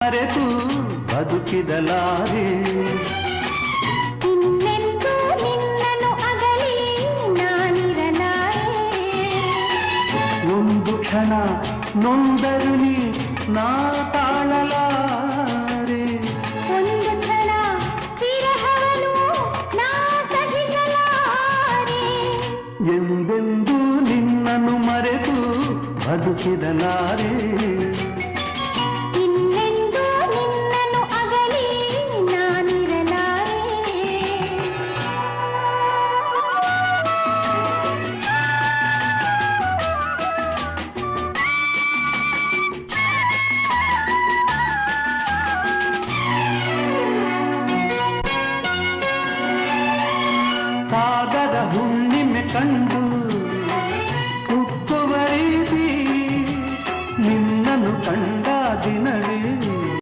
ಮರೆತು ಬದುಕಿದಲಾರೆ ಇನ್ನೆಂದೂ ನಿನ್ನನ್ನು ಅಗಲಿ ನಾನಿರಲಾರೆ ಒಂದು ಕ್ಷಣ ನೊಂದರು ನೀ ನಾ ತಾಳಲಾರೆ ಒಂದು ಕ್ಷಣ ವಿರಹವನು ನಾ ಸಹಿಸಲಾರೆ ಎಂದೆಂದೂ ನಿನ್ನನ್ನು ಮರೆತು ಬದುಕಿದಲಾರೆ ಇನ್ನೆಂದೂ ನಿನ್ನನ್ನು ಅಗಲಿ ನಾನಿರಲಾರೆ ಸಾಗರ ಹುಣ್ಣಿಮೆ ಕಂಡು